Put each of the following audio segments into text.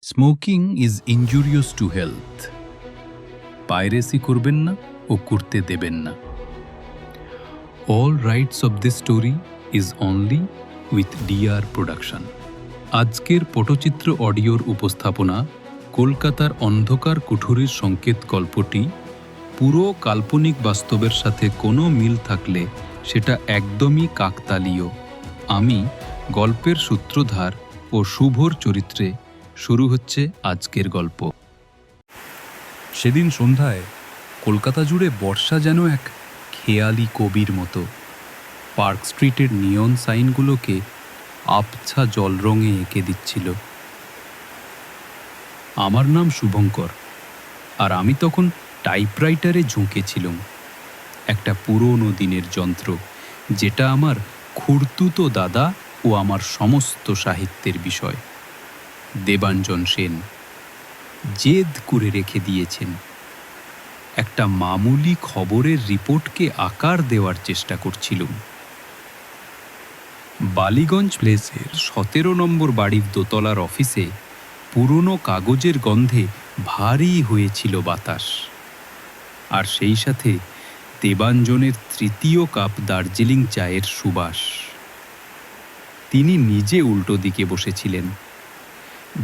Smoking is injurious to health. Piracy করবেন না ও করতে দেবেন না। All rights of this story is only with DR production. আজকের পটচিত্র অডিওর উপস্থাপনা কলকাতার অন্ধকার কুঠুরির সংকেত গল্পটি পুরো কাল্পনিক বাস্তবের সাথে কোনো মিল থাকলে সেটা একদমই কাকতালীয়। আমি গল্পের সূত্রধার ও শুভর চরিত্রে শুরু হচ্ছে আজকের গল্প। সেদিন সন্ধ্যায় কলকাতা জুড়ে বর্ষা যেন এক খেয়ালি কবির মতো। পার্ক স্ট্রিটের নিয়ন সাইনগুলোকে আবছা জল রঙে এঁকে দিচ্ছিল। আমার নাম শুভঙ্কর, আর আমি তখন টাইপরাইটারে ঝুঁকেছিলাম। একটা পুরনো দিনের যন্ত্র, যেটা আমার খুড়তুতো দাদা ও আমার সমস্ত সাহিত্যের বিষয়। দেবাঞ্জন সেন জেদ করে রেখে দিয়েছেন। একটা মামুলি খবরের রিপোর্টকে আকার দেওয়ার চেষ্টা করছিলাম। বালিগঞ্জ প্লেসের 17 নম্বর বাড়ির দোতলার অফিসে পুরনো কাগজের গন্ধে ভারী হয়েছিল বাতাস, আর সেই সাথে দেবাঞ্জনের তৃতীয় কাপ দার্জিলিং চায়ের সুবাস। তিনি নিজে উল্টো দিকে বসেছিলেন।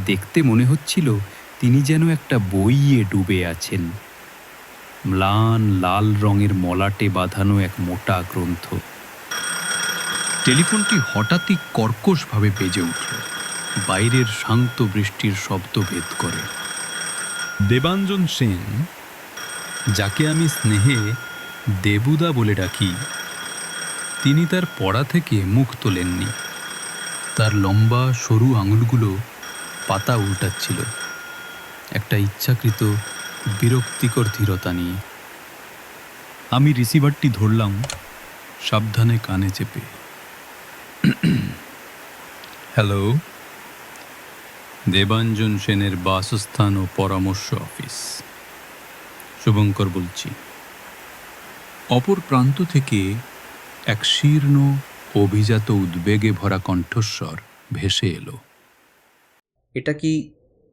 দেখতে মনে হচ্ছিল তিনি যেন একটা বইয়ে ডুবে আছেন। ম্লান লাল রঙের মলাটে বাঁধানো এক মোটা গ্রন্থ। টেলিফোনটি হঠাৎই কর্কশভাবে বেজে উঠল। বাইরের শান্ত বৃষ্টির শব্দ ভেদ করে। দেবাঞ্জন সেন, যাকে আমি স্নেহে দেবুদা বলে ডাকি, তিনি তার পড়া থেকে মুখ তোলেননি। তার লম্বা সরু আঙুলগুলো পাতা উল্টাচ্ছিল, একটা ইচ্ছাকৃত বিরক্তিকর ধীরতা নিয়ে। আমি রিসিভারটি ধরলাম, সাবধানে কানে চেপে। হ্যালো, দেবাঞ্জন সেনের বাসস্থান ও পরামর্শ অফিস। শুভঙ্কর বলছি। অপর প্রান্ত থেকে এক শীর্ণ অভিজাত উদ্বেগে ভরা কণ্ঠস্বর ভেসে এলো।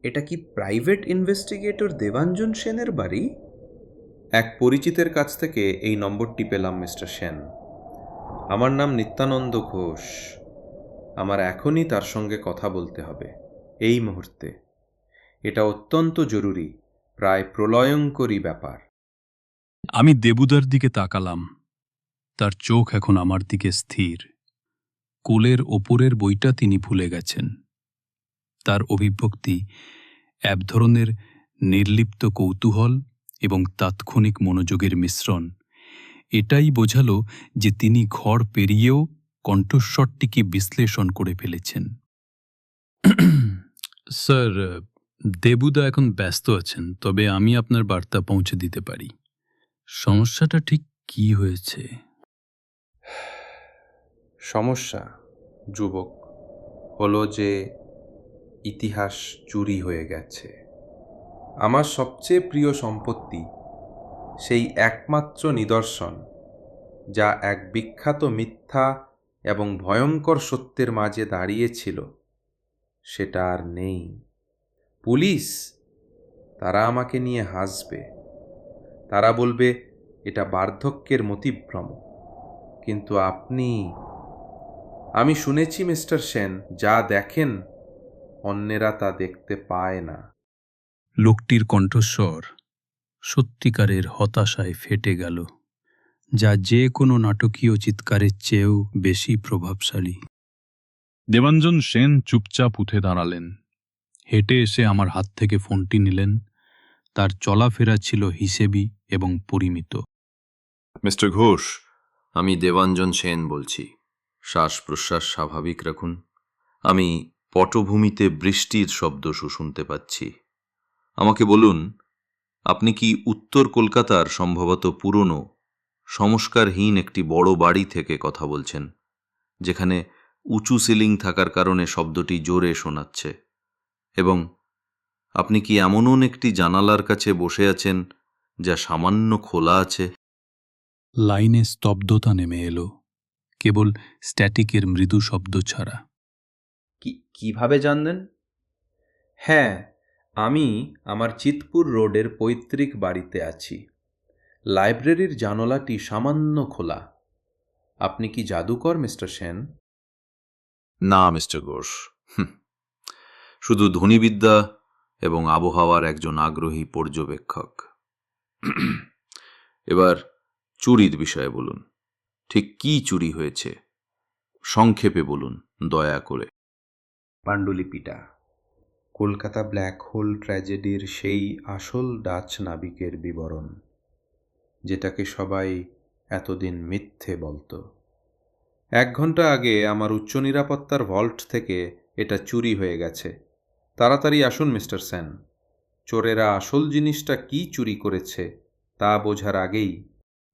এটা কি প্রাইভেট ইনভেস্টিগেটর দেবাঞ্জন সেনের বাড়ি? এক পরিচিতের কাছ থেকে এই নম্বরটি পেলাম, মিস্টার সেন। আমার নাম নিত্যানন্দ ঘোষ। আমার এখনই তার সঙ্গে কথা বলতে হবে, এই মুহূর্তে। এটা অত্যন্ত জরুরি, প্রায় প্রলয়ঙ্করী ব্যাপার। আমি দেবুদার দিকে তাকালাম। তার চোখ এখন আমার দিকে স্থির। কোলের ওপরের বইটা তিনি ভুলে গেছেন। তার অভিব্যক্তি এক ধরনের নির্লিপ্ত কৌতূহল এবং তাৎক্ষণিক মনোযোগের মিশ্রণ। এটাই বোঝালো যে তিনি ঘর পেরিয়েও কণ্ঠস্বরটিকে বিশ্লেষণ করে ফেলেছেন। স্যার, দেবুদা এখন ব্যস্ত আছেন, তবে আমি আপনার বার্তা পৌঁছে দিতে পারি। সমস্যাটা ঠিক কি হয়েছে? সমস্যা, যুবক, হলো যে ইতিহাস চুরি হয়ে গেছে। আমার সবচেয়ে প্রিয় সম্পত্তি, সেই একমাত্র নিদর্শন যা এক বিখ্যাত মিথ্যা এবং ভয়ঙ্কর সত্যের মাঝে দাঁড়িয়েছিল, সেটা আর নেই। পুলিশ, তারা আমাকে নিয়ে হাসবে। তারা বলবে এটা বার্ধক্যের মতিভ্রম। কিন্তু আমি শুনেছি মিস্টার সেন, যা দেখেন অন্যেরা তা দেখতে পায় না। লোকটির কণ্ঠস্বর সত্যিকারের হতাশায় ফেটে গেল, যা যে কোনো নাটকীয় চিৎকারের চেয়েও বেশি প্রভাবশালী। দেবাঞ্জন সেন চুপচাপ উঠে দাঁড়ালেন। হেঁটে এসে আমার হাত থেকে ফোনটি নিলেন। তার চলাফেরা ছিল হিসেবি এবং পরিমিত। মিস্টার ঘোষ, আমি দেবাঞ্জন সেন বলছি। শ্বাস প্রশ্বাস স্বাভাবিক রাখুন। আমি পটভূমিতে বৃষ্টির শব্দ শুনতে পাচ্ছি। আমাকে বলুন, আপনি কি উত্তর কলকাতার সম্ভবত পুরনো সংস্কারহীন একটি বড় বাড়ি থেকে কথা বলছেন, যেখানে উঁচু সিলিং থাকার কারণে শব্দটি জোরে শোনাচ্ছে? এবং আপনি কি এমনও একটি জানালার কাছে বসে আছেন যা সামান্য খোলা আছে? লাইনে স্তব্ধতা নেমে এলো, কেবল স্ট্যাটিকের মৃদু শব্দ ছাড়া। কিভাবে জানলেন? হ্যাঁ, আমি আমার চিতপুর রোডের পৈতৃক বাড়িতে আছি। লাইব্রেরির জানলাটি সামান্য খোলা। আপনি কি জাদুকর, মিস্টার সেন? না মিস্টার ঘোষ, শুধু ধ্বনিবিদ্যা এবং আবহাওয়ার একজন আগ্রহী পর্যবেক্ষক। এবার চুরির বিষয়ে বলুন, ঠিক কি চুরি হয়েছে সংক্ষেপে বলুন দয়া করে। পাণ্ডুলিপিটা কলকাতা ব্ল্যাক হোল ট্র্যাজেডির সেই আসল ডাচ নাবিকের বিবরণ, যেটাকে সবাই এতদিন মিথ্যে বলতো। 1 ঘন্টা আগে আমার উচ্চ নিরাপত্তার ভল্ট থেকে এটা চুরি হয়ে গেছে। তাড়াতাড়ি আসুন মিস্টার সেন। চোরেরা আসল জিনিসটা কি চুরি করেছে তা বোঝার আগেই।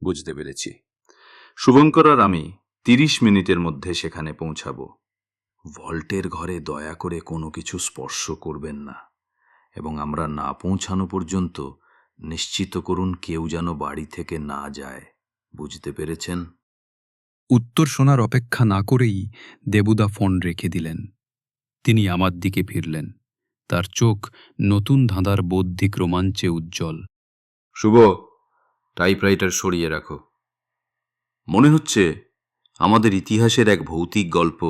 বুঝতে পেরেছি। শুভঙ্কর আর আমি 30 মিনিটের মধ্যে সেখানে পৌঁছাবো। ভল্টের ঘরে দয়া করে কোনো কিছু স্পর্শ করবেন না, এবং আমরা না পৌঁছানো পর্যন্ত নিশ্চিত করুন কেউ যেন বাড়ি থেকে না যায়। বুঝতে পেরেছেন? উত্তর শোনার অপেক্ষা না করেই দেবুদা ফোন রেখে দিলেন। তিনি আমার দিকে ফিরলেন। তার চোখ নতুন ধাঁধার বৌদ্ধিক রোমাঞ্চে উজ্জ্বল। শুভ, টাইপরাইটার সরিয়ে রাখো। মনে হচ্ছে আমাদের ইতিহাসের এক ভৌতিক গল্প,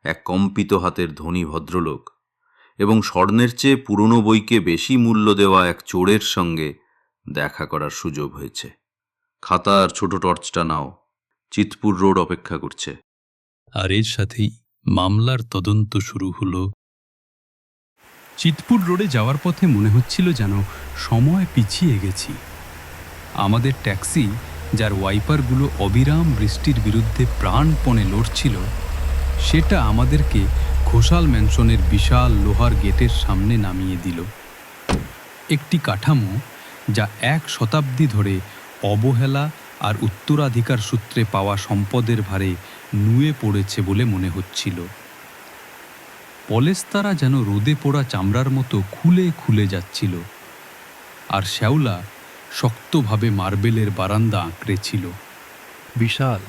এক কম্পিত হাতের ধনী ভদ্রলোক এবং স্বর্ণের চেয়ে পুরনো বইকে বেশি মূল্য দেওয়া এক চোরের সঙ্গে দেখা করার সুযোগ হয়েছে। খাতা আর ছোট টর্চটা নাও, চিতপুর রোড অপেক্ষা করছে। আর এর সাথেই মামলার তদন্ত শুরু হলো। চিতপুর রোডে যাওয়ার পথে মনে হচ্ছিল যেন সময় পিছিয়ে গেছি। আমাদের ট্যাক্সি, যার ওয়াইপারগুলো অবিরাম বৃষ্টির বিরুদ্ধে প্রাণপণে লড়ছিল, সেটা আমাদেরকে ঘোষাল ম্যানশনের বিশাল লোহার গেটের সামনে নামিয়ে দিল। একটি কাঠামো যা 1 শতাব্দী ধরে অবহেলা আর উত্তরাধিকার সূত্রে পাওয়া সম্পদের ভারে নুয়ে পড়েছে বলে মনে হচ্ছিল। পলেস্তারা যেন রোদে পোড়া চামড়ার মতো খুলে খুলে যাচ্ছিল, আর শ্যাওলা শক্তভাবে মার্বেলের বারান্দা আঁকড়েছিল। বিশাল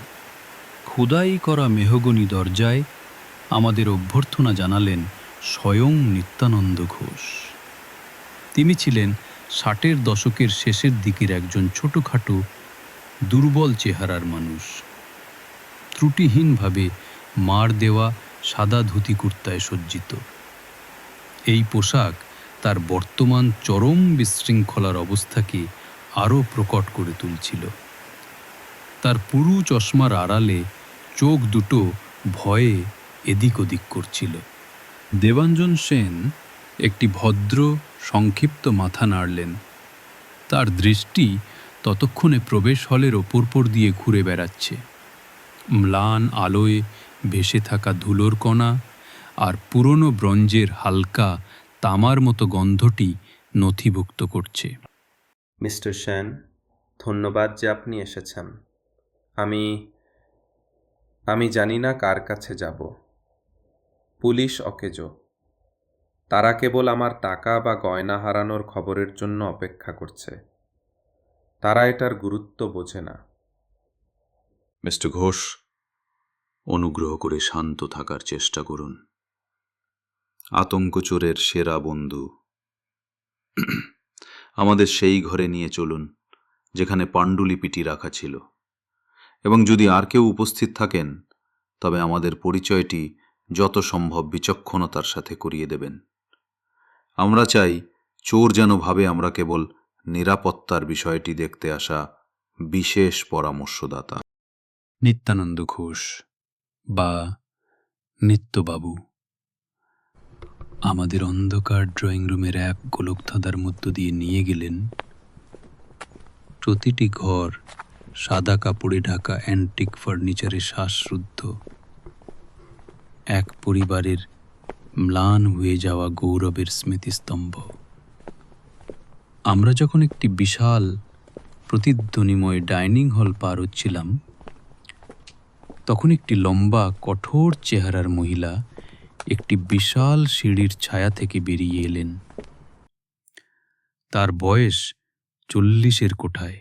খোদাই করা মেহগনি দরজায় আমাদের অভ্যর্থনা জানালেন স্বয়ং নিত্যানন্দ ঘোষ। তিনি ছিলেন 60-এর দশকের শেষের দিকের একজন ছোটোখাটো দুর্বল চেহারার মানুষ। ত্রুটিহীনভাবে মাড় দেওয়া সাদা ধুতি কুর্তায় সজ্জিত। এই পোশাক তার বর্তমান চরম বিশৃঙ্খলার অবস্থাকে আরও প্রকট করে তুলছিল। তার পুরু চশমার আড়ালে চোখ দুটো ভয়ে এদিক ওদিক করছিল। দেবাঞ্জন সেন একটি ভদ্র সংক্ষিপ্ত মাথা নাড়লেন। তার দৃষ্টি ততক্ষণে প্রবেশ হলের ওপর দিয়ে ঘুরে বেড়াচ্ছে। ম্লান আলোয় ভেসে থাকা ধুলোর কণা আর পুরনো ব্রঞ্জের হালকা তামার মতো গন্ধটি নথিভুক্ত করছে। মিস্টার সেন, ধন্যবাদ যে আপনি এসেছেন। আমি জানি না কার কাছে যাব। পুলিশ অকেজো। তারা কেবল আমার টাকা বা গয়না হারানোর খবরের জন্য অপেক্ষা করছে। তারা এটার গুরুত্ব বোঝে না। মিস্টার ঘোষ, অনুগ্রহ করে শান্ত থাকার চেষ্টা করুন। আতঙ্কচোরের সেরা বন্ধু। আমাদের সেই ঘরে নিয়ে চলুন যেখানে পাণ্ডুলিপিটি রাখা ছিল, এবং যদি আর কেউ উপস্থিত থাকেন তবে আমাদের পরিচয়টি যত সম্ভব বিচক্ষণতার সাথে করিয়ে দেবেন। আমরা চাই চোর যেন ভাবে আমরা কেবল নিরাপত্তার বিষয়টি দেখতে আসা বিশেষ পরামর্শদাতা। নিত্যানন্দ ঘোষ বা নিত্যবাবু আমাদের অন্ধকার ড্রয়িং রুমের এক গোলকধাঁধার মধ্য দিয়ে নিয়ে গেলেন। প্রতিটি ঘর সাদা কাপড়ে ঢাকা অ্যান্টিক ফার্নিচারে শ্বাসরুদ্ধ। এক পরিবারের ম্লান হয়ে যাওয়া গৌরবের স্মৃতিস্তম্ভ। আমরা যখন একটি বিশাল প্রতিধ্বনিময় ডাইনিং হল পার হচ্ছিলাম, তখন একটি লম্বা কঠোর চেহারার মহিলা একটি বিশাল সিঁড়ির ছায়া থেকে বেরিয়ে এলেন। তার বয়স 40-এর কোঠায়।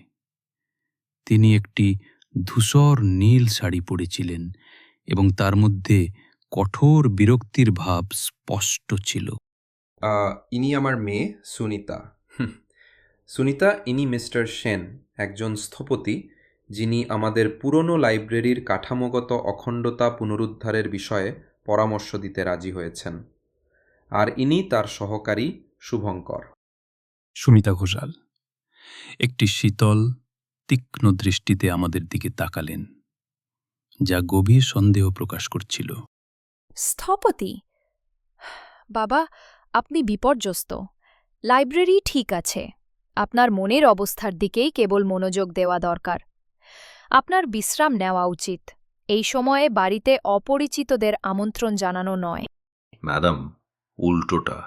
তিনি একটি ধূসর নীল শাড়ি পরেছিলেন এবং তার মধ্যে কঠোর বিরক্তির ভাব স্পষ্ট ছিল। ইনি আমার মেয়ে সুনিতা। সুনিতা, ইনি মিস্টার সেন, একজন স্থপতি যিনি আমাদের পুরনো লাইব্রেরির কাঠামোগত অখণ্ডতা পুনরুদ্ধারের বিষয়ে পরামর্শ দিতে রাজি হয়েছেন। আর ইনি তার সহকারী শুভঙ্কর। সুমিতা ঘোষাল একটি শীতল তীক্ষ্ণ দৃষ্টিতে আমাদের দিকে তাকালেন, যা গভীর সন্দেহ প্রকাশ করছিল। স্থপতি? বাবা, আপনি বিপর্যস্ত। লাইব্রেরি ঠিক আছে, আপনার মনের অবস্থার দিকেই কেবল মনোযোগ দেওয়া দরকার। আপনার বিশ্রাম নেওয়া উচিত। এই সময়ে বাড়িতে অপরিচিতদের আমন্ত্রণ জানানো নয়। ম্যাডাম, উল্টোটা।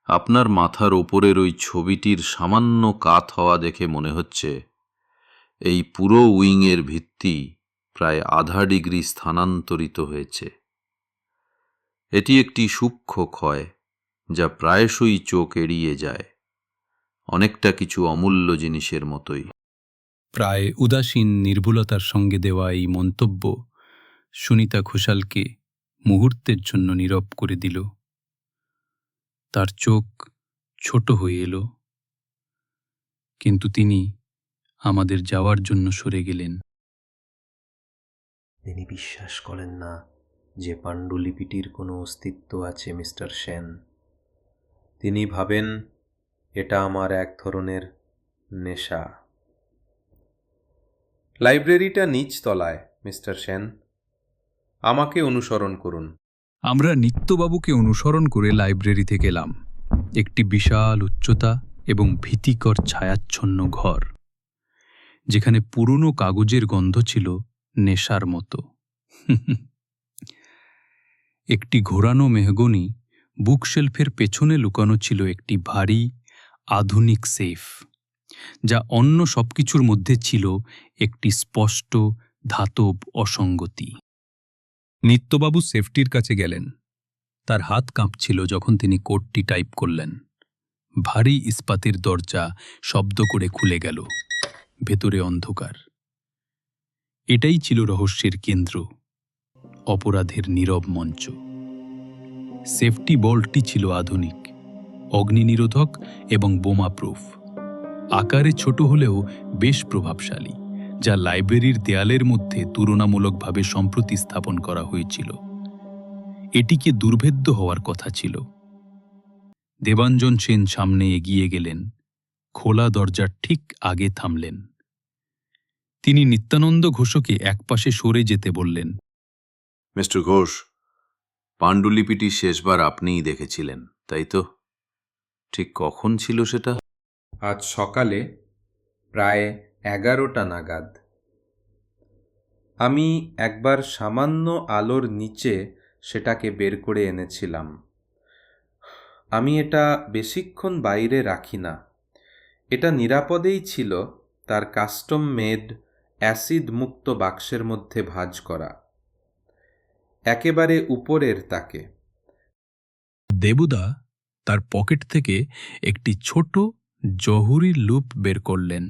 আপনার মাথার ওপরের ওই ছবিটির সামান্য কাত হওয়া দেখে মনে হচ্ছে এই পুরো উইংয়ের ভিত্তি প্রায় আধা ডিগ্রি স্থানান্তরিত হয়েছে। এটি একটি সূক্ষ্ম ক্ষয়, যা প্রায়শই চোখ এড়িয়ে যায়, অনেকটা কিছু অমূল্য জিনিসের মতোই। প্রায় উদাসীন নির্ভুলতার সঙ্গে দেওয়া এই মন্তব্য সুনিতা ঘোষালকে মুহূর্তের জন্য নীরব করে দিল। তার চোখ ছোট হয়ে এলো, কিন্তু তিনি আমাদের যাওয়ার জন্য সরে গেলেন। তিনি বিশ্বাস করেন না যে পাণ্ডুলিপিটির কোনো অস্তিত্ব আছে, মিস্টার সেন। তিনি ভাবেন এটা আমার এক ধরনের নেশা। লাইব্রেরিটা নিচতলায়, মিস্টার সেন। আমাকে অনুসরণ করুন। আমরা নিত্যবাবুকে অনুসরণ করে লাইব্রেরিতে গেলাম। একটি বিশাল উচ্চতা এবং ভীতিকর ছায়াচ্ছন্ন ঘর, যেখানে পুরনো কাগজের গন্ধ ছিল নেশার মতো। একটি ঘোরানো মেহগনি বুকশেলফের পেছনে লুকানো ছিল একটি ভারী আধুনিক সেফ, যা অন্য সবকিছুর মধ্যে ছিল একটি স্পষ্ট ধাতব অসঙ্গতি। নিত্যবাবু সেফটির কাছে গেলেন। তার হাত কাঁপছিল যখন তিনি কোডটি টাইপ করলেন। ভারী ইস্পাতের দরজা শব্দ করে খুলে গেল। ভেতরে অন্ধকার। এটাই ছিল রহস্যের কেন্দ্র, অপরাধের নীরব মঞ্চ। সেফটি বল্টটি ছিল আধুনিক, অগ্নিনিরোধক এবং বোমাপ্রুফ। আকারে ছোট হলেও বেশ প্রভাবশালী, যা লাইব্রেরির দেয়ালের মধ্যে তুলনামূলকভাবে সম্প্রতি স্থাপন করা হয়েছিল। এটিকে দুর্ভেদ্য হওয়ার কথা ছিল। দেবাঞ্জন সেন সামনে এগিয়ে গেলেন, খোলা দরজার ঠিক আগে থামলেন। তিনি নিত্যানন্দ ঘোষকে একপাশে সরে যেতে বললেন। মিস্টার ঘোষ, পাণ্ডুলিপিটি শেষবার আপনিই দেখেছিলেন, তাই তো? ঠিক কখন ছিল সেটা? আজ সকালে প্রায় 11টা নাগাদ। আমি একবার সামান্য আলোর নিচে সেটাকে বের করে এনেছিলাম। আমি এটা বেশিক্ষণ বাইরে রাখি না। এটা নিরাপদেই ছিল তার কাস্টম মেড অ্যাসিড মুক্ত বাক্সের মধ্যে ভাঁজ করা, একেবারে উপরের তাকে। দেবুদা তার পকেট থেকে একটি ছোট জহুরির লুপ বের করলেন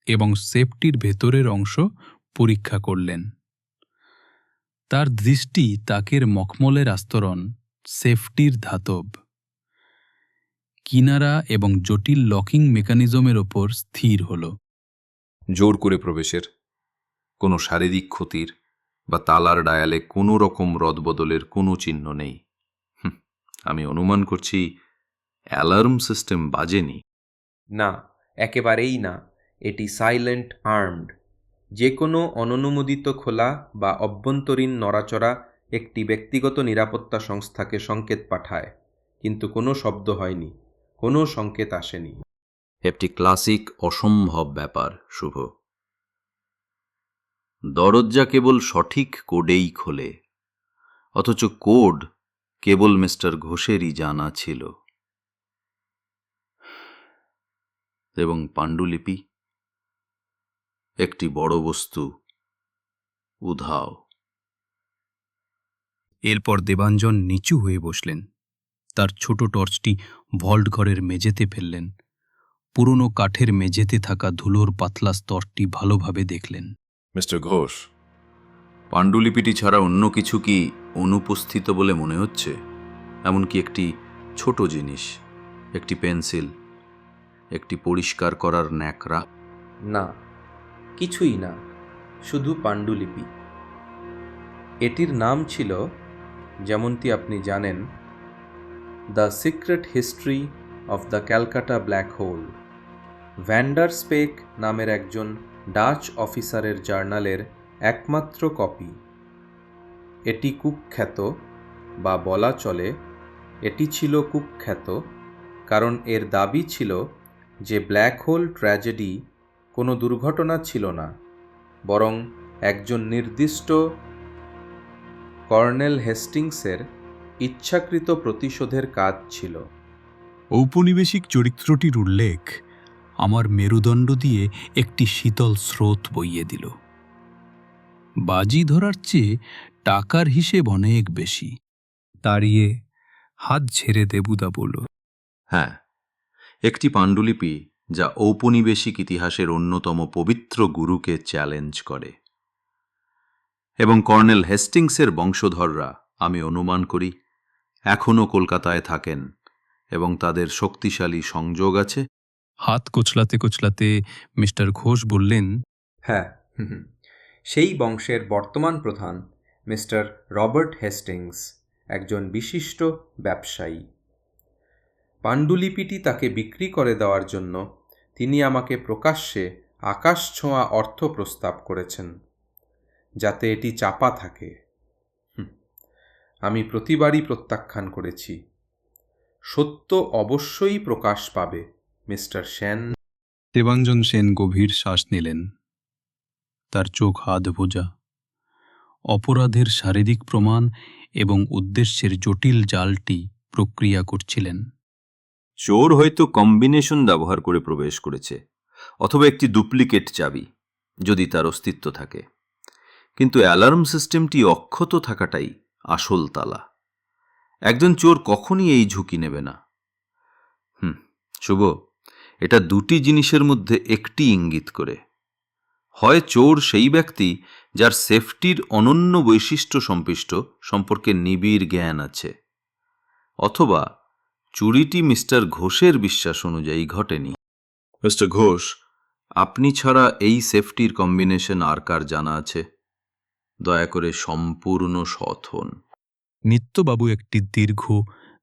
এবং সেফটির ভেতরের অংশ পরীক্ষা করলেন। তার দৃষ্টি তাকের মখমলের আস্তরণ, সেফটির ধাতব কিনারা এবং জটিল লকিং মেকানিজমের ওপর স্থির হল। জোর করে প্রবেশের, কোনো শারীরিক ক্ষতির বা তালার ডায়ালে কোনো রকম রদবদলের কোনো চিহ্ন নেই। আমি অনুমান করছি অ্যালার্ম সিস্টেম বাজেনি। না, একেবারেই না। এটি সাইলেন্ট আর্মড। যে কোনো অননুমোদিত খোলা বা অভ্যন্তরীণ নড়াচড়া একটি ব্যক্তিগত নিরাপত্তা সংস্থাকে সংকেত পাঠায়, কিন্তু কোনো শব্দ হয়নি, কোনো সংকেত আসেনি। একটি ক্লাসিক অসম্ভব ব্যাপার, শুভ। দরজা কেবল সঠিক কোডেই খোলে, অথচ কোড কেবল মিস্টার ঘোষেরই জানা ছিল। এবং পাণ্ডুলিপি, একটি বড় বস্তু, উধাও। এরপর দেবাঞ্জন নিচু হয়ে বসলেন। তার ছোট টর্চটি ভল্ট ঘরের মেঝেতে ফেললেন। পুরনো কাঠের মেঝেতে থাকা ধুলোর পাতলা স্তরটি ভালোভাবে দেখলেন। মিস্টার ঘোষ, পাণ্ডুলিপিটি ছাড়া অন্য কিছু কি অনুপস্থিত বলে মনে হচ্ছে? এমনকি একটি ছোট জিনিস, একটি পেন্সিল, একটি পরিষ্কার করার ন্যাকড়া? না, কিছুই না, শুধু পাণ্ডুলিপি। এটির নাম ছিল, যেমনটি আপনি জানেন, the secret history of the Calcutta black hole. Vander Speck নামের একজন ডাচ অফিসারের জার্নালের একমাত্র কপি। এটি কুখ্যাত, বা বলা চলে এটি ছিল কুখ্যাত, কারণ এর দাবি ছিল যে ব্ল্যাক হোল ট্র্যাজেডি কোনো দুর্ঘটনা ছিল না, বরং একজন নির্দিষ্ট কর্নেল হেস্টিংসের ইচ্ছাকৃত প্রতিশোধের কাজ ছিল। ঔপনিবেশিক চরিত্রটির উল্লেখ আমার মেরুদণ্ড দিয়ে একটি শীতল স্রোত বইয়ে দিল। বাজি ধরার চেয়ে টাকার হিসেব অনেক বেশি। দাঁড়িয়ে হাত ঝেড়ে দেবুদা বলল, হ্যাঁ, একটি পাণ্ডুলিপি যা ঔপনিবেশিক ইতিহাসের অন্যতম পবিত্র গুরুকে চ্যালেঞ্জ করে। এবং কর্নেল হেস্টিংসের বংশধররা, আমি অনুমান করি, এখনও কলকাতায় থাকেন এবং তাদের শক্তিশালী সংযোগ আছে। হাত কোচলাতে কোচলাতে মিস্টার ঘোষ বললেন, হ্যাঁ, সেই বংশের বর্তমান প্রধান মিস্টার রবার্ট হেস্টিংস একজন বিশিষ্ট ব্যবসায়ী। পাণ্ডুলিপিটি তাকে বিক্রি করে দেওয়ার জন্য তিনি আমাকে প্রকাশ্যে আকাশছোঁয়া অর্থ প্রস্তাব করেছেন, যাতে এটি চাপা থাকে। আমি প্রতিবারই প্রত্যাখ্যান করেছি। সত্য অবশ্যই প্রকাশ পাবে, মিস্টার সেন। দেবাঞ্জন সেন গভীর শ্বাস নিলেন। তার চোখ হাত ভোজা। অপরাধের শারীরিক প্রমাণ এবং উদ্দেশ্যের জটিল জালটি প্রক্রিয়া করছিলেন। চোর হয়তো কম্বিনেশন ব্যবহার করে প্রবেশ করেছে, অথবা একটি ডুপ্লিকেট চাবি, যদি তার অস্তিত্ব থাকে। কিন্তু অ্যালার্ম সিস্টেমটি অক্ষত থাকাটাই আসল তালা। একজন চোর কখনই এই ঝুঁকি নেবে না। শুভ, এটা দুটি জিনিসের মধ্যে একটি ইঙ্গিত করে। হয় চোর সেই ব্যক্তি যার সেফটির অনন্য বৈশিষ্ট্য সম্পর্কে নিবিড় জ্ঞান আছে, অথবা চুরিটি মিস্টার ঘোষের বিশ্বাস অনুযায়ী ঘটেনি। মিস্টার ঘোষ, আপনি ছাড়া এই সেফটির কম্বিনেশন আর কার জানা আছে? দয়া করে সম্পূর্ণ সৎ হন। নিত্যবাবু একটি দীর্ঘ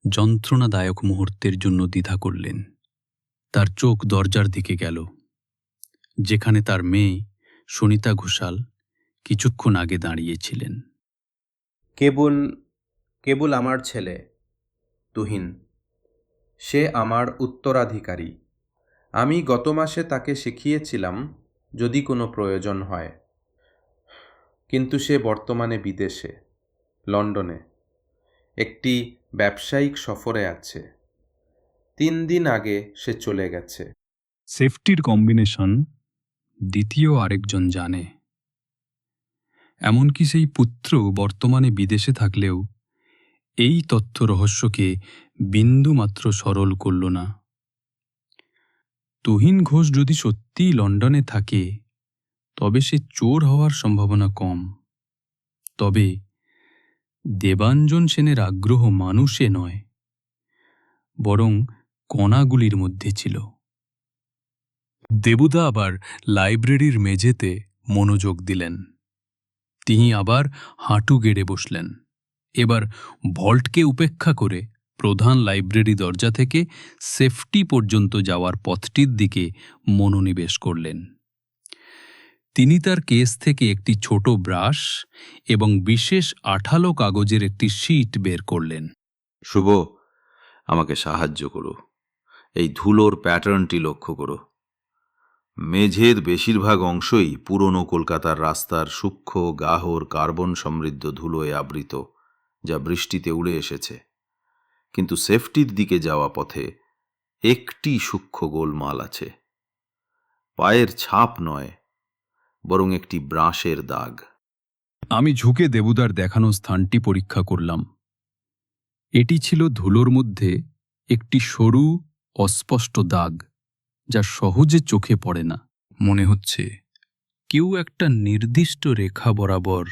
যন্ত্রণাদায়ক মুহূর্তের জন্য দ্বিধা করলেন। তার চোখ দরজার দিকে গেল, যেখানে তার মেয়ে সুনিতা ঘোষাল কিছুক্ষণ আগে দাঁড়িয়েছিলেন। কেবল আমার ছেলে তুহিন, সে আমার উত্তরাধিকারী। আমি গত মাসে তাকে শিখিয়েছিলাম যদি কোনো প্রয়োজন হয়। কিন্তু সে বর্তমানে বিদেশে, লন্ডনে একটি ব্যবসায়িক সফরে আছে। 3 দিন আগে সে চলে গেছে। সেফটির কম্বিনেশন দ্বিতীয় আরেকজন জানে। এমনকি সেই পুত্র বর্তমানে বিদেশে থাকলেও এই তথ্য রহস্যকে বিন্দুমাত্র সরল করল না। তুহিন ঘোষ যদি সত্যিই লন্ডনে থাকে, তবে সে চোর হওয়ার সম্ভাবনা কম। তবে দেবাঞ্জন সেনের আগ্রহ মানুষে নয়, বরং কণাগুলির মধ্যে ছিল। দেবুদা আবার লাইব্রেরির মেঝেতে মনোযোগ দিলেন। তিনি আবার হাঁটু গেড়ে বসলেন। এবার ভল্টকে উপেক্ষা করে প্রধান লাইব্রেরি দরজা থেকে সেফটি পর্যন্ত যাওয়ার পথটির দিকে মনোনিবেশ করলেন। তিনি তার কেস থেকে একটি ছোট ব্রাশ এবং বিশেষ আঠালো কাগজের একটি শীট বের করলেন। শুভ, আমাকে সাহায্য করো। এই ধুলোর প্যাটার্নটি লক্ষ্য করো। মেঝের বেশিরভাগ অংশই পুরনো কলকাতার রাস্তার সূক্ষ্ম গাহর কার্বন সমৃদ্ধ ধুলোয় আবৃত, যা বৃষ্টিতে উড়ে এসেছে। কিন্তু সেফটির দিকে যাওয়া পথে একটি সূক্ষ্ম গোলমাল আছে। পায়ের ছাপ নয়, বরং একটি ব্রাশের দাগ। আমি ঝুঁকে দেবুদার দেখানো স্থানটি পরীক্ষা করলাম। এটি ছিল ধুলোর মধ্যে একটি সরু অস্পষ্ট দাগ, যা সহজে চোখে পড়ে না। মনে হচ্ছে কেউ একটা নির্দিষ্ট রেখা বরাবর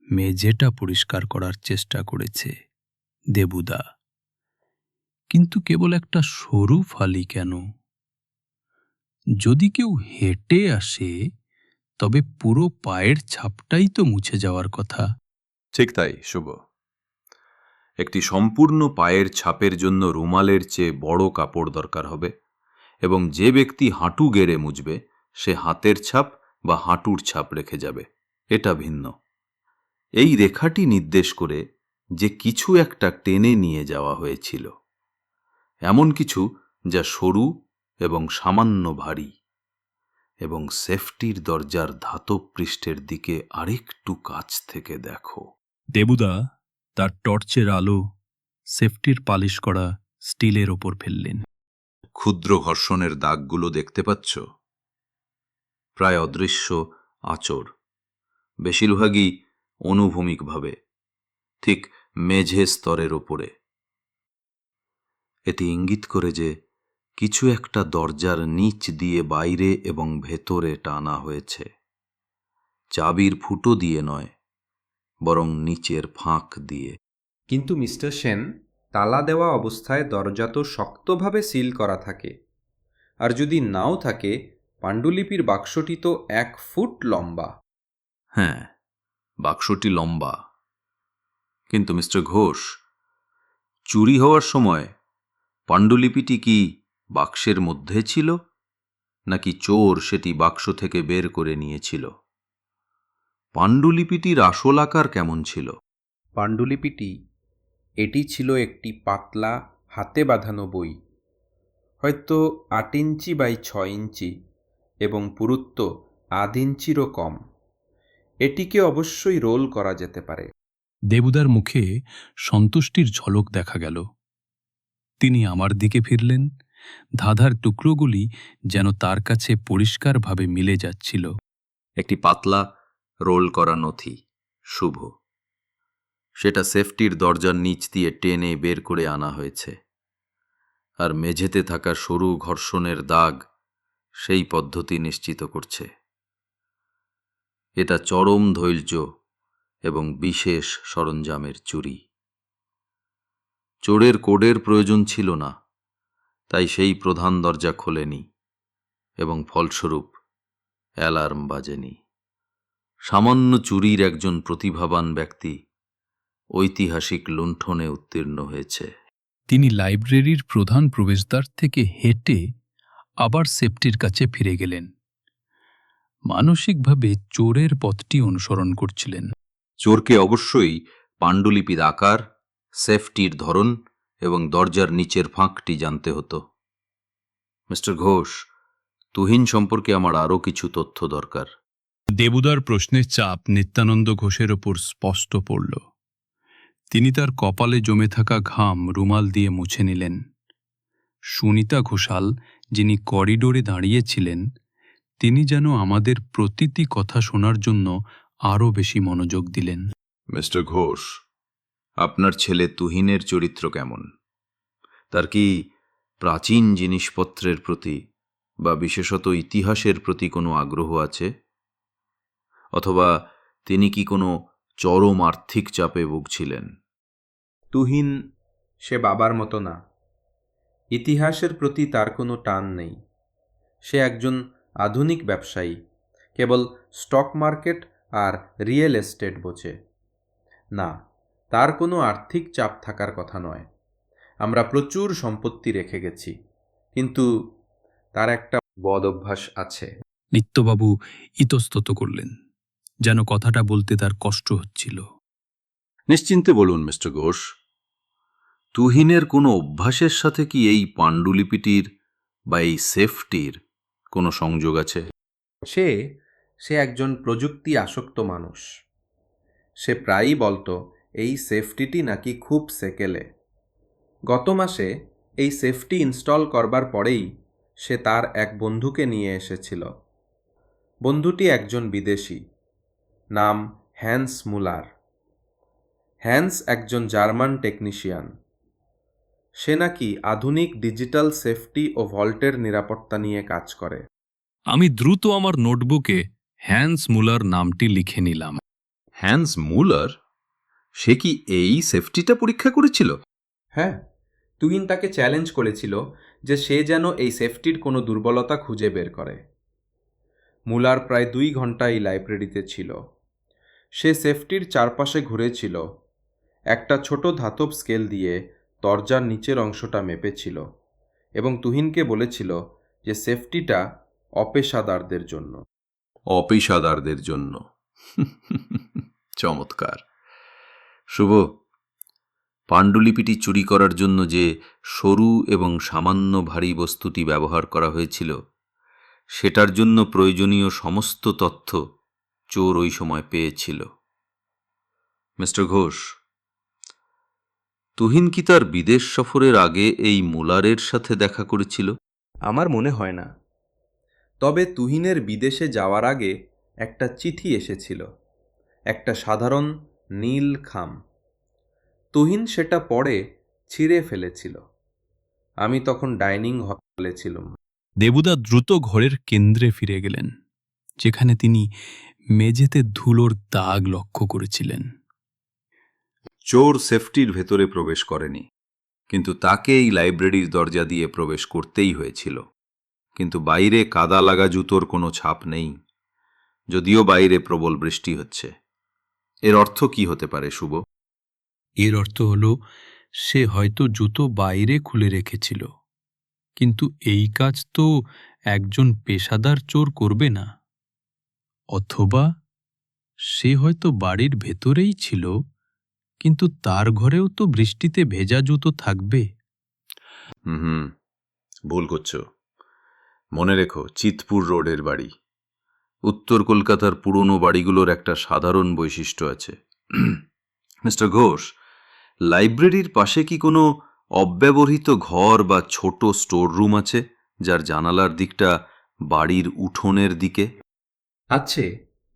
মেঝেটা পরিষ্কার করার চেষ্টা করেছে। দেবুদা, কিন্তু কেবল একটা সরু ফালি কেন? যদি কেউ হেঁটে আসে তবে পুরো পায়ের ছাপটাই তো মুছে যাওয়ার কথা। ঠিক তাই, শুভ। একটি সম্পূর্ণ পায়ের ছাপের জন্য রুমালের চেয়ে বড় কাপড় দরকার হবে, এবং যে ব্যক্তি হাঁটু গেড়ে মুছবে সে হাতের ছাপ বা হাঁটুর ছাপ রেখে যাবে। এটা ভিন্ন। এই রেখাটি নির্দেশ করে যে কিছু একটা টেনে নিয়ে যাওয়া হয়েছিল, এমন কিছু যা সরু এবং সামান্য ভারী, এবং সেফটির দরজার ধাতব পৃষ্ঠের দিকে আরেকটু কাছ থেকে দেখো। দেবুদা তার টর্চের আলো সেফটির পালিশ করা স্টিলের ওপর ফেললেন। ক্ষুদ্র ঘর্ষণের দাগগুলো দেখতে পাচ্ছ? প্রায় অদৃশ্য আঁচড়, বেশিরভাগই অনুভূমিকভাবে, ঠিক মেঝে স্তরের ওপরে। এটি ইঙ্গিত করে যে কিছু একটা দরজার নিচ দিয়ে বাইরে এবং ভেতরে টানা হয়েছে, চাবির ফুটো দিয়ে নয়, বরং নিচের ফাঁক দিয়ে। কিন্তু মিস্টার সেন, তালা দেওয়া অবস্থায় দরজা তো শক্তভাবে সিল করা থাকে, আর যদি নাও থাকে, পাণ্ডুলিপির বাক্সটি তো 1 ফুট লম্বা। হ্যাঁ, বাক্সটি লম্বা, কিন্তু মিস্টার ঘোষ, চুরি হওয়ার সময় পাণ্ডুলিপিটি কি বাক্সের মধ্যে ছিল, নাকি চোর সেটি বাক্স থেকে বের করে নিয়েছিল? পাণ্ডুলিপিটির আসল আকার কেমন ছিল? পাণ্ডুলিপিটি, এটি ছিল একটি পাতলা হাতে বাঁধানো বই, হয়তো 8 ইঞ্চি বাই 6 ইঞ্চি, এবং পুরুত্ব 1/2 ইঞ্চিরও কম। এটিকে অবশ্যই রোল করা যেতে পারে। দেবুদার মুখে সন্তুষ্টির ঝলক দেখা গেল। তিনি আমার দিকে ফিরলেন। ধাঁধার টুকরোগুলি যেন তার কাছে পরিষ্কারভাবে মিলে যাচ্ছিল। একটি পাতলা রোল করা নথি, শুভ। সেটা সেফটির দরজার নিচ দিয়ে টেনে বের করে আনা হয়েছে, আর মেঝেতে থাকা সরু ঘর্ষণের দাগ সেই পদ্ধতি নিশ্চিত করছে। এটা চরম ধৈর্য এবং বিশেষ সরঞ্জামের চুরি। চোরের কোডের প্রয়োজন ছিল না, তাই সেই প্রধান দরজা খোলেনি, এবং ফলস্বরূপ অ্যালার্ম বাজেনি। সামান্য চুরির একজন প্রতিভাবান ব্যক্তি ঐতিহাসিক লুণ্ঠনে উত্তীর্ণ হয়েছে। তিনি লাইব্রেরির প্রধান প্রবেশদ্বার থেকে হেঁটে আবার সেফটির কাছে ফিরে গেলেন। মানসিকভাবে চোরের পথটি অনুসরণ করছিলেন। চোরকে অবশ্যই পাণ্ডুলিপির আকার, সেফটির ধরন এবং দরজার নিচের ফাঁকটি জানতে হতো। মিস্টার ঘোষ, তুহিন সম্পর্কে আমার আরও কিছু তথ্য দরকার। দেবুদার প্রশ্নের চাপ নিত্যানন্দ ঘোষের ওপর স্পষ্ট পড়ল। তিনি তার কপালে জমে থাকা ঘাম রুমাল দিয়ে মুছে নিলেন। সুনিতা ঘোষাল, যিনি করিডোরে দাঁড়িয়েছিলেন, তিনি যেন আমাদের প্রতিটি কথা শোনার জন্য আরও বেশি মনোযোগ দিলেন। মিস্টার ঘোষ, আপনার ছেলে তুহিনের চরিত্র কেমন? তার কি প্রাচীন জিনিসপত্রের প্রতি বা বিশেষত ইতিহাসের প্রতি কোনো আগ্রহ আছে? অথবা তিনি কি কোনো চরম আর্থিক চাপে ভুগছিলেন? তুহিন সে বাবার মতো না। ইতিহাসের প্রতি তার কোনো টান নেই। সে একজন আধুনিক ব্যবসায়ী, কেবল স্টক মার্কেট আর রিয়েল এস্টেট বোঝে। না, তার কোনো আর্থিক চাপ থাকার কথা নয়। আমরা প্রচুর সম্পত্তি রেখে গেছি, কিন্তু তার একটা বদ অভ্যাস আছে। নিত্যবাবু ইতস্তত করলেন, যেন কথাটা বলতে তার কষ্ট হচ্ছিল। নিশ্চিন্তে বলুন মিস্টার ঘোষ, তুহিনের কোনো অভ্যাসের সাথে কি এই পাণ্ডুলিপিটির বা এই সেফটির কোনো সংযোগ আছে? সে একজন প্রযুক্তি আসক্ত মানুষ। সে প্রায়ই বলতো এই সেফটিটি নাকি খুব সেকেলে। গত মাসে এই সেফটি ইনস্টল করবার পরেই সে তার এক বন্ধুকে নিয়ে এসেছিল। বন্ধুটি একজন বিদেশি, নাম হ্যান্স মুলার। হ্যান্স একজন জার্মান টেকনিশিয়ান। সে নাকি আধুনিক ডিজিটাল সেফটি ও ভল্টের নিরাপত্তা নিয়ে কাজ করে। আমি দ্রুত আমার নোটবুকে হ্যান্স মুলার নামটি লিখে নিলাম। হ্যান্স মুলার? সে কি এই সেফটিটা পরীক্ষা করেছিল? হ্যাঁ, তুহিন তাকে চ্যালেঞ্জ করেছিল যে সে যেন এই সেফটির কোনো দুর্বলতা খুঁজে বের করে। মুলার প্রায় 2 ঘন্টা এই লাইব্রেরিতে ছিল। সে সেফটির চারপাশে ঘুরেছিল, একটা ছোট ধাতব স্কেল দিয়ে দরজার নিচের অংশটা মেপেছিল এবং তুহিনকে বলেছিল যে সেফটিটা অপেশাদারদের জন্য। অপেশাদারদের জন্য। চমৎকার। শুভ, পাণ্ডুলিপিটি চুরি করার জন্য যে সরু এবং সামান্য ভারী বস্তুটি ব্যবহার করা হয়েছিল, সেটার জন্য প্রয়োজনীয় সমস্ত তথ্য চোর ওই সময় পেয়েছিল। মিস্টার ঘোষ, তুহিন কি তার বিদেশ সফরের আগে এই মুলারের সাথে দেখা করেছিল? আমার মনে হয় না। তবে তুহিনের বিদেশে যাওয়ার আগে একটা চিঠি এসেছিল, একটা সাধারণ নীল খাম। তুহিন সেটা পড়ে ছিঁড়ে ফেলেছিল। আমি তখন ডাইনিং হলে ছিলাম। দেবুদা দ্রুত ঘরের কেন্দ্রে ফিরে গেলেন, যেখানে তিনি মেঝেতে ধুলোর দাগ লক্ষ্য করেছিলেন। চোর সেফটির ভেতরে প্রবেশ করেনি, কিন্তু তাকে এই লাইব্রেরির দরজা দিয়ে প্রবেশ করতেই হয়েছিল। কিন্তু বাইরে কাদা লাগা জুতোর কোনো ছাপ নেই, যদিও বাইরে প্রবল বৃষ্টি হচ্ছে। এর অর্থ কি হতে পারে, শুভ? এর অর্থ হল সে হয়তো জুতো বাইরে খুলে রেখেছিল, কিন্তু এই কাজ তো একজন পেশাদার চোর করবে না। অথবা সে হয়তো বাড়ির ভেতরেই ছিল, কিন্তু তার ঘরেও তো বৃষ্টিতে ভেজা জুতো থাকবে। হুম, ভুল করছো। মনে রেখো, চিতপুর রোডের বাড়ি। উত্তর কলকাতার পুরনো বাড়িগুলোর একটা সাধারণ বৈশিষ্ট্য আছে। মিস্টার ঘোষ, লাইব্রেরির পাশে কি কোনো অব্যবহৃত ঘর বা ছোট স্টোর রুম আছে, যার জানালার দিকটা বাড়ির উঠোনের দিকে? আছে,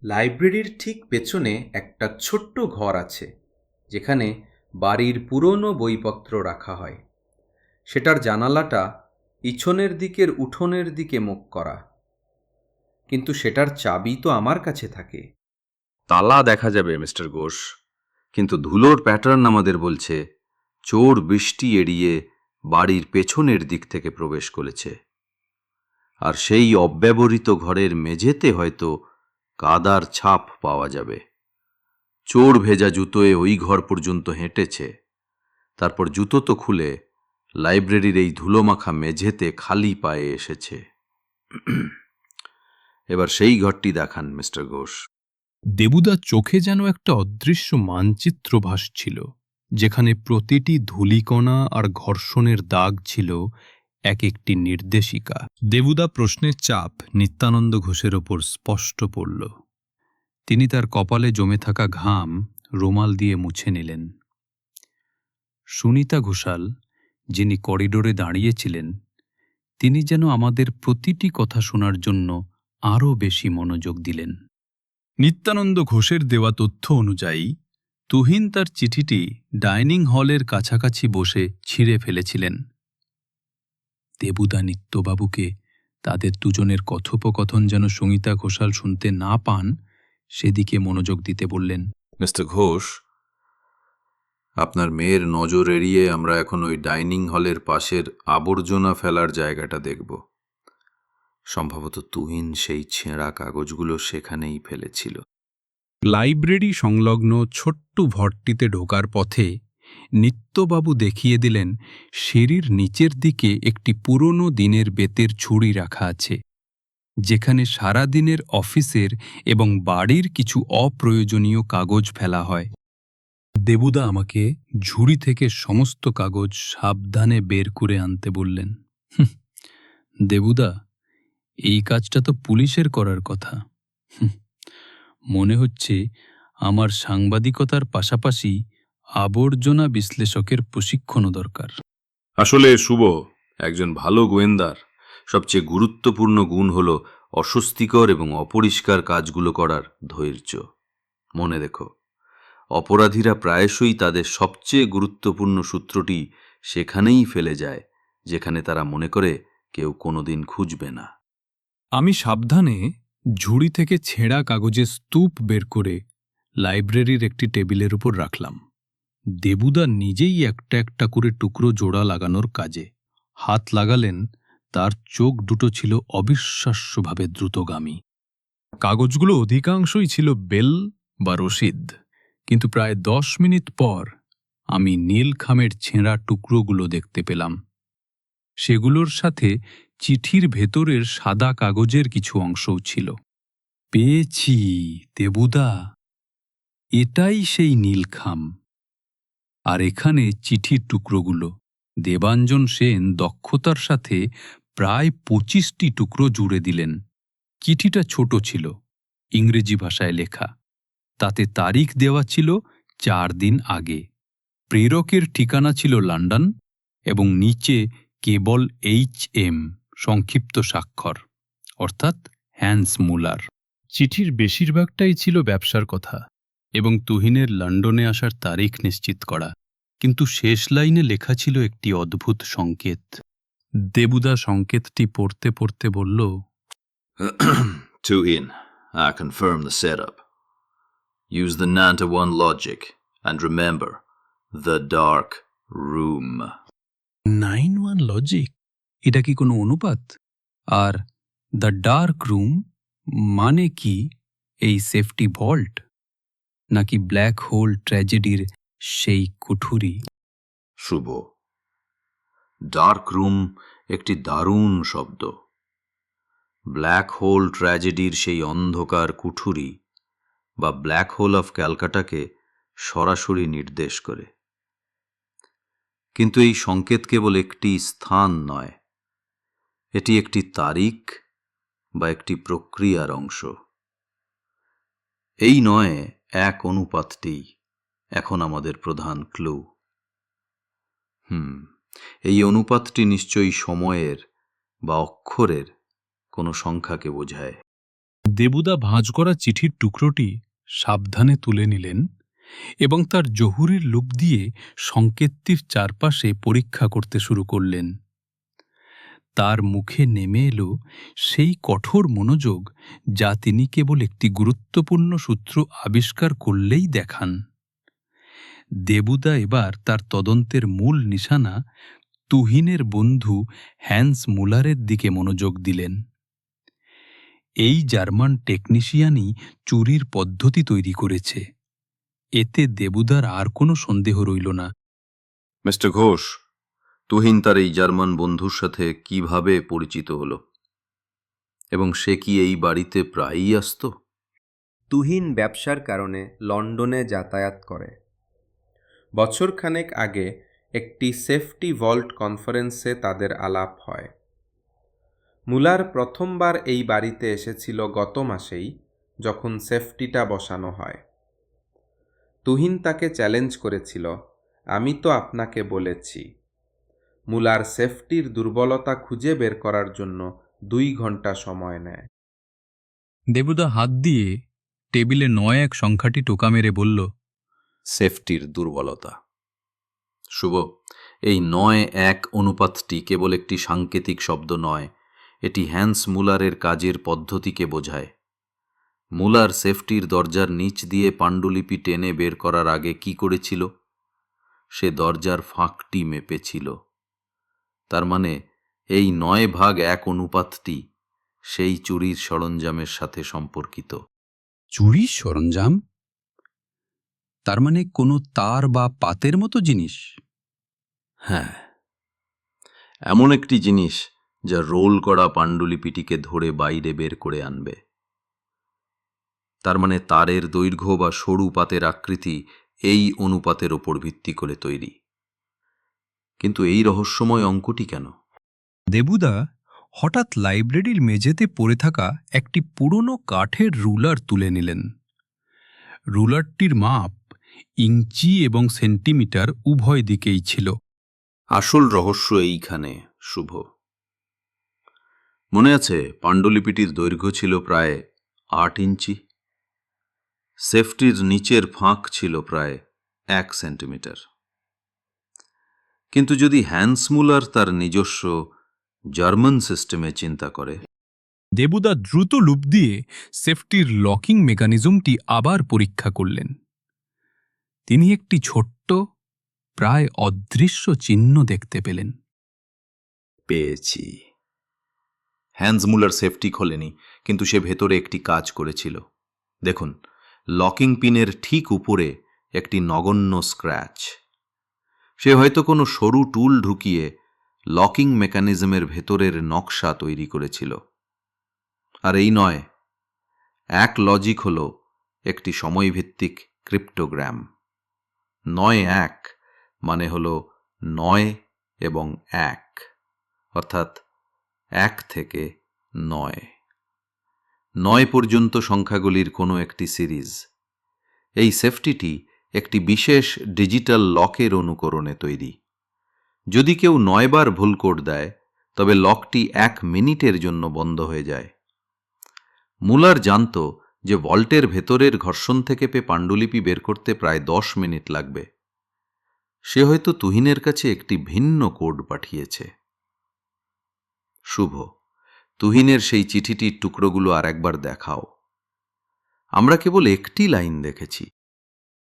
লাইব্রেরির ঠিক পেছনে একটা ছোট্ট ঘর আছে, যেখানে বাড়ির পুরনো বইপত্র রাখা হয়। সেটার জানালাটা পিছনের দিকের উঠোনের দিকে মুখ করা, কিন্তু সেটার চাবি তো আমার কাছে থাকে। তালা দেখা যাবে মিস্টার ঘোষ, কিন্তু ধুলোর প্যাটার্ন আমাদের বলছে চোর বৃষ্টি এড়িয়ে বাড়ির পেছনের দিক থেকে প্রবেশ করেছে। আর সেই অব্যবহৃত ঘরের মেঝেতে হয়তো কাদার ছাপ পাওয়া যাবে। চোর ভেজা জুতোয় ওই ঘর পর্যন্ত হেঁটেছে, তারপর জুতো তো খুলে লাইব্রেরির এই ধুলোমাখা মেঝেতে খালি পায়ে এসেছে। এবার সেই ঘরটি দেখান মিস্টার ঘোষ। দেবুদা চোখে যেন একটা অদৃশ্য মানচিত্র ভাসছিল, যেখানে প্রতিটি ধূলিকণা আর ঘর্ষণের দাগ ছিল এক একটি নির্দেশিকা। দেবুদা প্রশ্নের চাপ নিত্যানন্দ ঘোষের ওপর স্পষ্ট পড়ল। তিনি তার কপালে জমে থাকা ঘাম রুমাল দিয়ে মুছে নিলেন। সুনিতা ঘোষাল, যিনি করিডোরে দাঁড়িয়েছিলেন, তিনি যেন আমাদের প্রতিটি কথা শোনার জন্য আরও বেশি মনোযোগ দিলেন। নিত্যানন্দ ঘোষের দেওয়া তথ্য অনুযায়ী তুহিন তার চিঠিটি ডাইনিং হলের কাছাকাছি বসে ছিঁড়ে ফেলেছিলেন। দেবুদা নিত্যবাবুকে তাদের দুজনের কথোপকথন যেন সঙ্গীতা ঘোষাল শুনতে না পান, সেদিকে মনোযোগ দিতে বললেন। মিস্টার ঘোষ, আপনার মেয়ের নজর এড়িয়ে আমরা এখন ওই ডাইনিং হলের পাশের আবর্জনা ফেলার জায়গাটা দেখব। সম্ভবত তুহিন সেই ছেঁড়া কাগজগুলো সেখানেই ফেলেছিল। লাইব্রেরি সংলগ্ন ছোট্ট ভট্টিতে ঢোকার পথে নিত্যবাবু দেখিয়ে দিলেন সিঁড়ির নিচের দিকে একটি পুরনো দিনের বেতের ঝুড়ি রাখা আছে, যেখানে সারা দিনের অফিসের এবং বাড়ির কিছু অপ্রয়োজনীয় কাগজ ফেলা হয়। দেবুদা আমাকে ঝুড়ি থেকে সমস্ত কাগজ সাবধানে বের করে আনতে বললেন। দেবুদা, এই কাজটা তো পুলিশের করার কথা। মনে হচ্ছে আমার সাংবাদিকতার পাশাপাশি আবর্জনা বিশ্লেষকের প্রশিক্ষণও দরকার। আসলে শুভ, একজন ভালো গোয়েন্দার সবচেয়ে গুরুত্বপূর্ণ গুণ হল অস্বস্তিকর এবং অপরিষ্কার কাজগুলো করার ধৈর্য। মনে রেখো, অপরাধীরা প্রায়শই তাদের সবচেয়ে গুরুত্বপূর্ণ সূত্রটি সেখানেই ফেলে যায় যেখানে তারা মনে করে কেউ কোনোদিন খুঁজবে না। আমি সাবধানে ঝুড়ি থেকে ছেঁড়া কাগজের স্তূপ বের করে লাইব্রেরির একটি টেবিলের উপর রাখলাম, দেবুদা নিজেই একটা একটা করে টুকরো জোড়া লাগানোর কাজে হাত লাগালেন। তার চোখ দুটো ছিল অবিশ্বাস্যভাবে দ্রুতগামী। কাগজগুলো অধিকাংশই ছিল বেল বা রসিদ, কিন্তু প্রায় 10 মিনিট পর আমি নীলখামের ছেঁড়া টুকরোগুলো দেখতে পেলাম। সেগুলোর সাথে চিঠির ভেতরের সাদা কাগজের কিছু অংশও ছিল। পেয়েছি দেবুদা, এটাই সেই নীলখাম। আর এখানে চিঠির টুকরোগুলো। দেবাঞ্জন সেন দক্ষতার সাথে প্রায় 25টি টুকরো জুড়ে দিলেন। চিঠিটা ছোট ছিল, ইংরেজি ভাষায় লেখা। তাতে তারিখ দেওয়া ছিল 4 দিন আগে। প্রেরকের ঠিকানা ছিল লন্ডন এবং নিচে কেবল HM সংক্ষিপ্ত স্বাক্ষর, অর্থাৎ হ্যান্স মুলার। চিঠির বেশিরভাগটাই ছিল ব্যবসার কথা এবং তুহিনের লন্ডনে আসার তারিখ নিশ্চিত করা, কিন্তু শেষ লাইনে লেখা ছিল একটি অদ্ভুত সংকেত। দেবুদা সংকেতটি পড়তে পড়তে বলল, Tuhin, I confirm the setup. Use the Nanta 1 logic and remember the dark room. 9-1 logic? এটা কি কোনো অনুপাত? আর দ্য ডার্ক রুম মানে কি? এই সেফটি ভল্ট নাকি ব্ল্যাক হোল ট্র্যাজেডির সেই কুঠুরি? শুভ, ডার্ক রুম একটি দারুণ শব্দ। ব্ল্যাক হোল ট্র্যাজেডির সেই অন্ধকার কুঠুরি বা ব্ল্যাক হোল অফ ক্যালকাটাকে সরাসরি নির্দেশ করে। কিন্তু এই সংকেত কেবল একটি স্থান নয়, এটি একটি তারিখ বা একটি প্রক্রিয়ার অংশ। এই নয় 1 অনুপাতটি এখন আমাদের প্রধান ক্লু। এই অনুপাতটি নিশ্চয়ই সময়ের বা অক্ষরের কোনো সংখ্যাকে বোঝায়। দেবুদা ভাঁজ করা চিঠির টুকরোটি সাবধানে তুলে নিলেন এবং তার জহুরির লুপ দিয়ে সংকেতটির চারপাশে পরীক্ষা করতে শুরু করলেন। তার মুখে নেমে এলো সেই কঠোর মনোযোগ যা তিনি কেবল একটি গুরুত্বপূর্ণ সূত্র আবিষ্কার করলেই দেখান। দেবুদা এবার তার তদন্তের মূল নিশানা তুহিনের বন্ধু হ্যান্স মুলারের দিকে মনোযোগ দিলেন। এই জার্মান টেকনিশিয়ানই চুরির পদ্ধতি তৈরি করেছে। এতে দেবুদার আর কোনো সন্দেহ রইল না। মিস্টার ঘোষ, তুহিন তার এই জার্মান বন্ধুর সাথে কিভাবে পরিচিত হল এবং সে কি এই বাড়িতে প্রায়ই আসত? তুহিন ব্যবসার কারণে লন্ডনে যাতায়াত করে। বছরখানেক আগে একটি সেফটি ভল্ট কনফারেন্সে তাদের আলাপ হয়। মুলার প্রথমবার এই বাড়িতে এসেছিল গত মাসেই, যখন সেফটিটা বসানো হয়। তুহিন তাকে চ্যালেঞ্জ করেছিল, আমি তো আপনাকে বলেছি। মুলার সেফটির দুর্বলতা খুঁজে বের করার জন্য 2 ঘন্টা সময় নেয়। দেবুদা হাত দিয়ে টেবিলে 9-1 সংখ্যাটি টোকা মেরে বলল, সেফটির দুর্বলতা। শুভ, এই 9-1 অনুপাতটি কেবল একটি সাংকেতিক শব্দ নয়, এটি হ্যান্স মুলারের কাজের পদ্ধতিকে বোঝায়। মুলার সেফটির দরজার নিচ দিয়ে পাণ্ডুলিপি টেনে বের করার আগে কি করেছিল? সে দরজার ফাঁকটি মেপেছিল। তার মানে এই 9/1 অনুপাতটি সেই চুরির সরঞ্জামের সাথে সম্পর্কিত। চুরির সরঞ্জাম? তার মানে কোনো তার বা পাতের মতো জিনিস? হ্যাঁ, এমন একটি জিনিস যা রোল করা পাণ্ডুলিপিটিকে ধরে বাইরে বের করে আনবে। তার মানে তারের দৈর্ঘ্য বা সরু পাতের আকৃতি এই অনুপাতের ওপর ভিত্তি করে তৈরি। কিন্তু এই রহস্যময় অঙ্কটি কেন? দেবুদা হঠাৎ লাইব্রেরির মেঝেতে পড়ে থাকা একটি পুরনো কাঠের রুলার তুলে নিলেন। রুলারটির মাপ ইঞ্চি এবং সেন্টিমিটার উভয় দিকেই ছিল। আসল রহস্য এইখানে, শুভ। মনে আছে পাণ্ডুলিপিটির দৈর্ঘ্য ছিল প্রায় 8 ইঞ্চি। সেফটির নিচের ফাঁক ছিল প্রায় 1 সেন্টিমিটার। কিন্তু যদি হ্যান্স মুলার তার নিজস্ব জার্মান সিস্টেমে চিন্তা করে। দেবুদা দ্রুত লুপ দিয়ে সেফটির লকিং মেকানিজমটি আবার পরীক্ষা করলেন। তিনি একটি ছোট্ট প্রায় অদৃশ্য চিহ্ন দেখতে পেলেন। পেয়েছি। হ্যান্স মুলার সেফটি খোলেনি, কিন্তু সে ভেতরে একটি কাজ করেছিল। দেখুন, লকিং পিনের ঠিক উপরে একটি নগণ্য স্ক্র্যাচ। সে হয়তো কোনো সরু টুল ঢুকিয়ে লকিং মেকানিজমের ভেতরের নকশা তৈরি করেছিল। আর এই নয়, এক লজিক হল একটি সময়ভিত্তিক ক্রিপ্টোগ্রাম। ৯-১ মানে হল ৯ এবং ১, অর্থাৎ ১ থেকে ৯। ৯ পর্যন্ত সংখ্যাগুলির কোনো একটি সিরিজ। এই সেফটিটি একটি বিশেষ ডিজিটাল লকের অনুকরণে তৈরি। যদি কেউ ৯ বার ভুল কোড দেয়, তবে লকটি ১ মিনিটের জন্য বন্ধ হয়ে যায়। মুলার জানত যে ভল্টের ভেতরের ঘর্ষণ থেকে পাণ্ডুলিপি বের করতে প্রায় ১০ মিনিট লাগবে। সে হয়তো তুহিনের কাছে একটি ভিন্ন কোড পাঠিয়েছে। শুভ, তুহিনের সেই চিঠিটির টুকরোগুলো আর একবার দেখাও। আমরা কেবল একটি লাইন দেখেছি।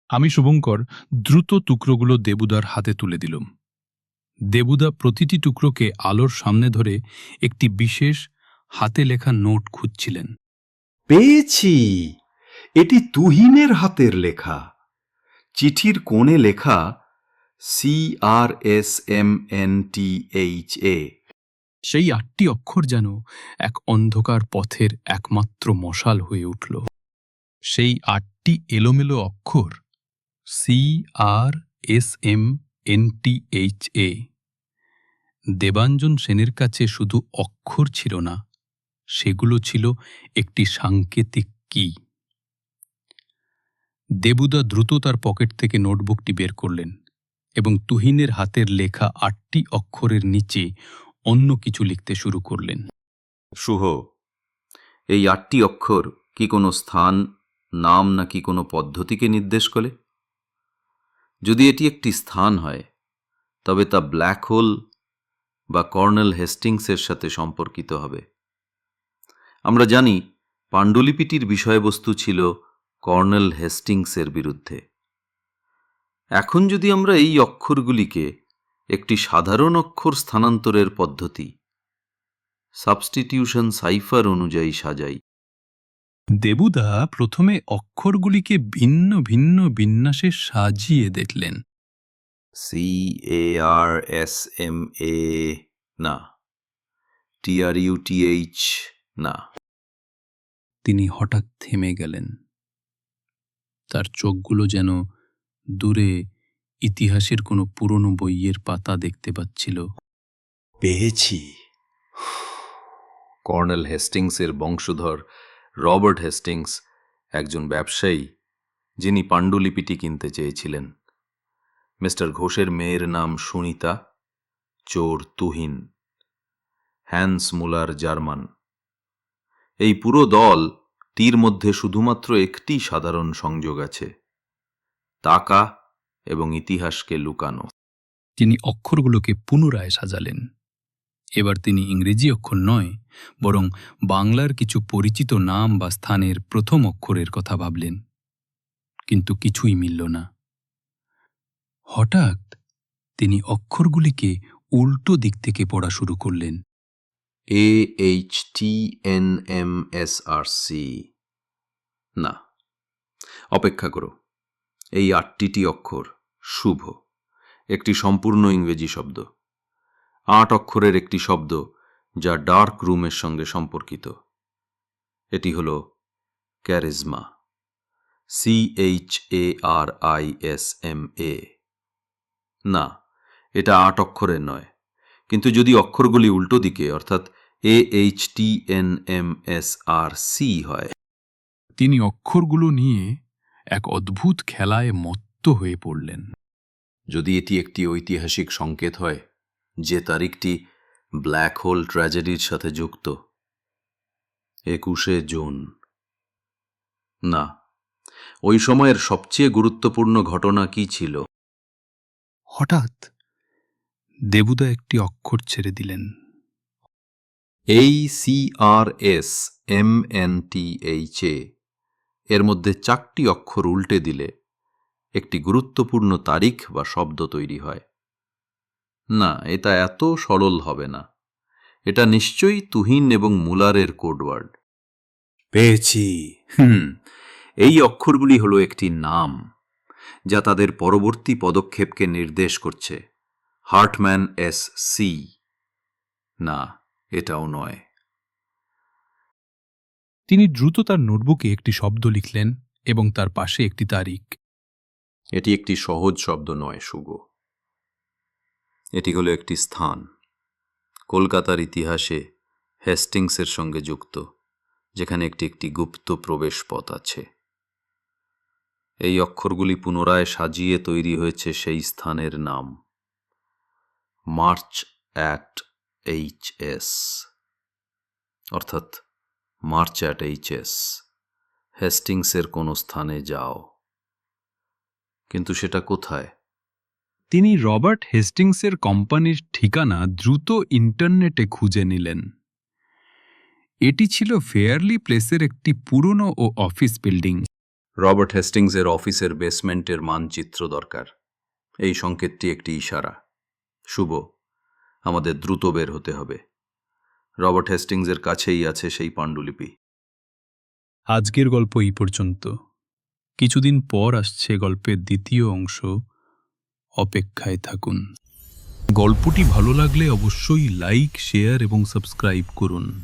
আমি শুভঙ্কর দ্রুত টুকরোগুলো দেবুদার হাতে তুলে দিলুম। দেবুদা প্রতিটি টুকরোকে আলোর সামনে ধরে একটি বিশেষ হাতে লেখা নোট খুঁজছিলেন। পেয়েছি, এটি তুহিনের হাতের লেখা। চিঠির কোণে লেখা CRSMNTHA। সেই ৮টি অক্ষর যেন এক অন্ধকার পথের একমাত্র মশাল হয়ে উঠল। সেই ৮টি এলোমেলো অক্ষর CRSMNTHA দেবাঞ্জন সেনের কাছে শুধু অক্ষর ছিল না, সেগুলো ছিল একটি সাংকেতিক কি। দেবুদা দ্রুত তার পকেট থেকে নোটবুকটি বের করলেন এবং তুহিনের হাতের লেখা ৮টি অক্ষরের নিচে অন্য কিছু লিখতে শুরু করলেন। শুভ, এই ৮টি অক্ষর কি কোনো স্থান, নাম নাকি কোনো পদ্ধতিকে নির্দেশ করে? যদি এটি একটি স্থান হয়, তবে তা ব্ল্যাক হোল বা কর্নেল হেস্টিংসের সাথে সম্পর্কিত হবে। আমরা জানি পাণ্ডুলিপিটির বিষয়বস্তু ছিল কর্নেল হেস্টিংসের বিরুদ্ধে। এখন যদি আমরা এই অক্ষরগুলিকে একটি সাধারণ অক্ষর স্থানান্তরের পদ্ধতি, সাবস্টিটিউশন সাইফার অনুযায়ী সাজাই। দেবুদা প্রথমে অক্ষরগুলিকে ভিন্ন ভিন্ন বিন্যাসে সাজিয়ে দেখলেন। CARSMA না, TRUTH না। তিনি হঠাৎ থেমে গেলেন। তার চোখগুলো যেন দূরে ইতিহাসের কোনো পুরনো বইয়ের পাতা দেখতে পাচ্ছিল। পেয়েছি। কর্নেল হেস্টিংসের বংশধর রবার্ট হেস্টিংস একজন ব্যবসায়ী, যিনি পাণ্ডুলিপিটি কিনতে চেয়েছিলেন। মিস্টার ঘোষের মেয়ের নাম সুনিতা, চোর তুহিন, হ্যান্স মুলার জার্মান। এই পুরো দলটির মধ্যে শুধুমাত্র একটি সাধারণ সংযোগ আছে, টাকা এবং ইতিহাসকে লুকানো। তিনি অক্ষরগুলোকে পুনরায় সাজালেন। এবার তিনি ইংরেজি অক্ষর নয়, বরং বাংলার কিছু পরিচিত নাম বা স্থানের প্রথম অক্ষরের কথা ভাবলেন। কিন্তু কিছুই মিলল না। হঠাৎ তিনি অক্ষরগুলিকে উল্টো দিক থেকে পড়া শুরু করলেন। AHTNMSRC না, অপেক্ষা করো। এই ৮টি অক্ষর শুভ, একটি সম্পূর্ণ ইংরেজি শব্দ। ৮ অক্ষরের একটি শব্দ যা ডার্ক রুমের সঙ্গে সম্পর্কিত। এটি হল ক্যারিজমা, CHARISMA। না, এটা ৮ অক্ষরের নয়। কিন্তু যদি অক্ষরগুলি উল্টো দিকে অর্থাৎ AHTNMSRC হয়। তিনি অক্ষরগুলো নিয়ে এক অদ্ভুত খেলায় মত্ত হয়ে পড়লেন। যদি এটি একটি ঐতিহাসিক সংকেত হয়, যে তারিখটি ব্ল্যাক হোল ট্র্যাজেডির সাথে যুক্ত, ২১শে জুন। না, ওই সময়ের সবচেয়ে গুরুত্বপূর্ণ ঘটনা কি ছিল? হঠাৎ দেবুদা একটি অক্ষর ছেড়ে দিলেন। এই CRSMNTHA এর মধ্যে ৪টি অক্ষর উল্টে দিলে একটি গুরুত্বপূর্ণ তারিখ বা শব্দ তৈরি হয়। না, এটা এত সরল হবে না। এটা নিশ্চয়ই তুহিন এবং মুলারের কোডওয়ার্ড। পেয়েছি। এই অক্ষরগুলি হলো একটি নাম, যা তাদের পরবর্তী পদক্ষেপকে নির্দেশ করছে। হার্টম্যান SC। না, এটাও নয়। তিনি দ্রুত তার নোটবুকে একটি শব্দ লিখলেন এবং তার পাশে একটি তারিখ। এটি একটি সহজ শব্দ নয়, শুভ। এটি হলো একটি স্থান, কলকাতার ইতিহাসে হেস্টিংসের সঙ্গে যুক্ত, যেখানে একটি গুপ্ত প্রবেশ পথ আছে। এই অক্ষরগুলি পুনরায় সাজিয়ে তৈরি হয়েছে সেই স্থানের নাম, মার্চ অ্যাট HS, অর্থাৎ মার্চ অ্যাট HS, হেস্টিংসের কোনো স্থানে যাও। কিন্তু সেটা কোথায়? তিনি রবার্ট হেস্টিংসের কোম্পানির ঠিকানা দ্রুত ইন্টারনেটে খুঁজে নিলেন। এটি ছিল ফেয়ারলি প্লেসের একটি পুরনো ও অফিস বিল্ডিং। রবার্ট হেস্টিংসের অফিসের বেসমেন্টের মানচিত্র দরকার। এই সংকেতটি একটি ইশারা। শুভ, আমাদের দ্রুত বের হতে হবে। রবার্ট হেস্টিংসের কাছেই আছে সেই পাণ্ডুলিপি। আজকের গল্প এই পর্যন্ত। কিছুদিন পর আসছে গল্পের দ্বিতীয় অংশ। অপেক্ষায় থাকুন। গল্পটি ভালো লাগলে অবশ্যই লাইক, শেয়ার এবং সাবস্ক্রাইব করুন।